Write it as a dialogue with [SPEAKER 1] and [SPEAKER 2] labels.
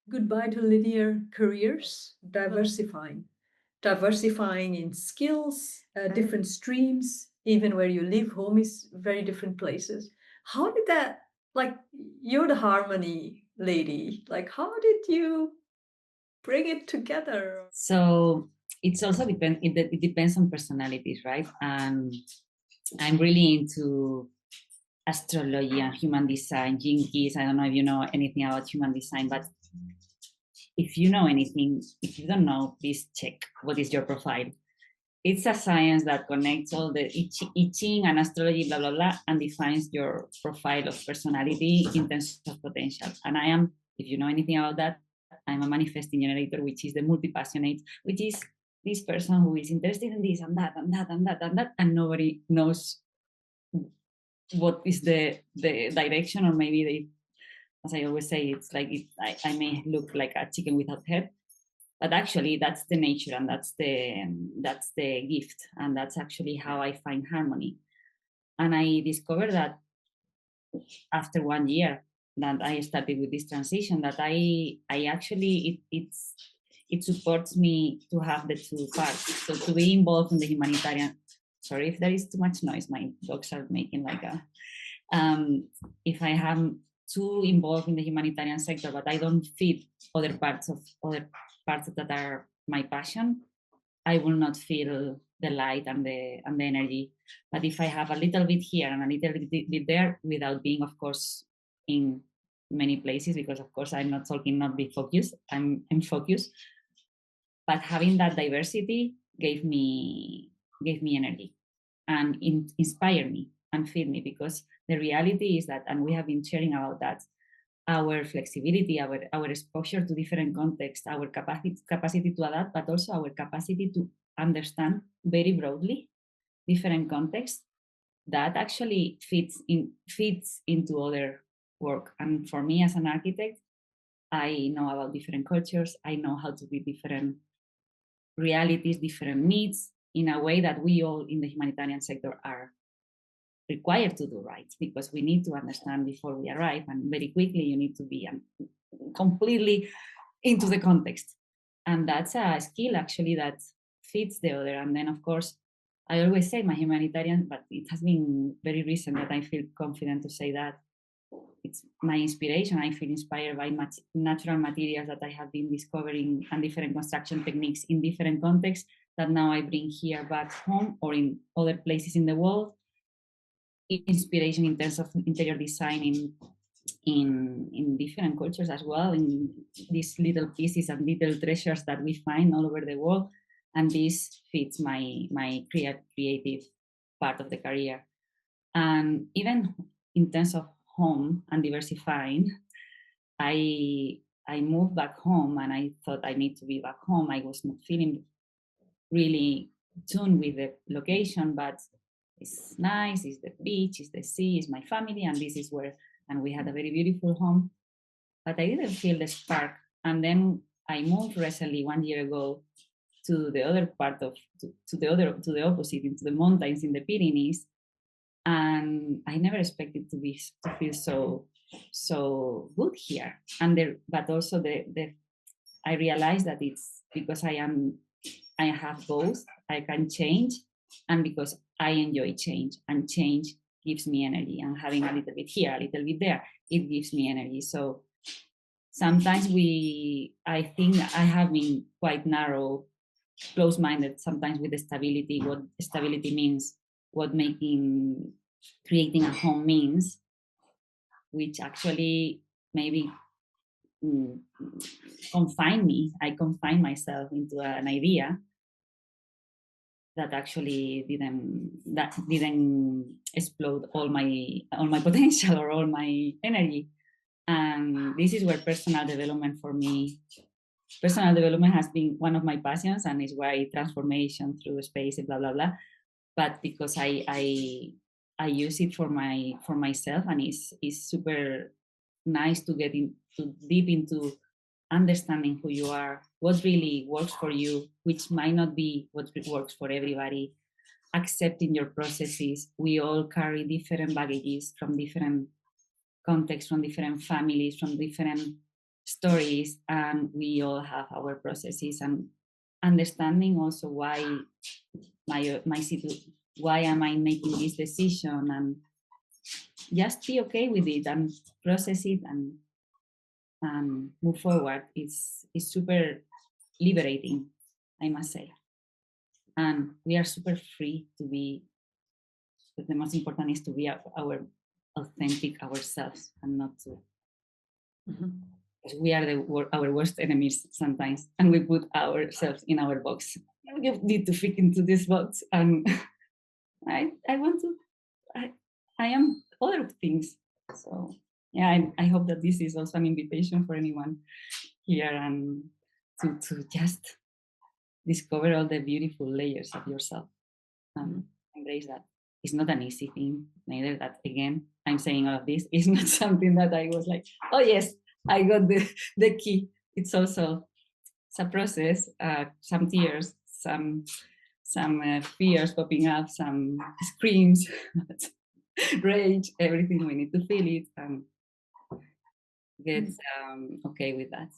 [SPEAKER 1] goodbye to linear careers, diversifying in skills, different streams, even where you live. Home is very different places. How did that, like, you're the harmony lady, like, how did you bring it together?
[SPEAKER 2] So it's also it depends on personalities, right? And I'm really into astrology and human design, gene keys. I don't know if you know anything about human design, but if you know anything, if you don't know, please check what is your profile. It's a science that connects all the I Ching and astrology, blah, blah, blah, and defines your profile of personality in terms of potential. And I am, if you know anything about that, I'm a manifesting generator, which is the multi-passionate, which is this person who is interested in this and that and that and that and that, and nobody knows what is the direction, or maybe they, as I always say, it's like I may look like a chicken without head, but actually that's the nature, and that's the gift, and that's actually how I find harmony. And I discovered that after 1 year that I started with this transition, that I actually it supports me to have the two parts. So to be involved in the humanitarian. Sorry if there is too much noise. My dogs are making like a. If I am too involved in the humanitarian sector, but I don't fit other parts that are my passion, I will not feel the light and the energy. But if I have a little bit here and a little bit there, without being, of course, in many places, because of course I'm not talking not be focused, I'm focused. But having that diversity gave me energy and inspired me and fed me, because the reality is that, and we have been sharing about that, our flexibility, our exposure to different contexts, our capacity to adapt, but also our capacity to understand very broadly different contexts, that actually fits into other work. And for me as an architect, I know about different cultures, I know how to be different realities, different needs, in a way that we all in the humanitarian sector are required to do, right? Because we need to understand before we arrive, and very quickly you need to be completely into the context. And that's a skill actually that fits the other. And then of course, I always say my humanitarian, but it has been very recent that I feel confident to say that it's my inspiration. I feel inspired by natural materials that I have been discovering, and different construction techniques in different contexts that now I bring here back home or in other places in the world. Inspiration in terms of interior design in different cultures as well, in these little pieces and little treasures that we find all over the world. And this fits my creative part of the career. And even in terms of home and diversifying, I moved back home, and I thought I need to be back home. I was not feeling really tuned with the location, but it's nice, it's the beach, it's the sea, it's my family, and this is where, and we had a very beautiful home, but I didn't feel the spark. And then I moved recently 1 year ago to the other part of, to the opposite, into the mountains in the Pyrenees. And I never expected to feel so good here. And but also I realized that it's because I have both, I can change, and because I enjoy change, and change gives me energy, and having a little bit here, a little bit there, it gives me energy. So sometimes I think I have been quite narrow, close-minded sometimes with the stability, what stability means, what creating a home means, which actually maybe confine me. I confine myself into an idea that actually didn't explode all my potential or all my energy. And this is where personal development has been one of my passions, and is why transformation through space, blah blah blah. But because I use it for myself, and it's super nice to get deep into understanding who you are, what really works for you, which might not be what works for everybody, accepting your processes. We all carry different baggages from different contexts, from different families, from different stories, and we all have our processes, and understanding also why why am I making this decision, and just be okay with it and process it and move forward. It's super liberating, I must say. And we are super free to be, but the most important is to be our authentic ourselves, and not to, because we are our worst enemies sometimes, and we put ourselves in our box. You need to fit into this box, and I want to, I am other things. So yeah, I hope that this is also an invitation for anyone here, and to just discover all the beautiful layers of yourself and embrace that. It's not an easy thing, neither. That, again, I'm saying all of this, it's not something that I was like, oh yes, I got the key. It's also, it's a process, some tears, some fears popping up, some screams, rage, everything. We need to feel it and get okay with that.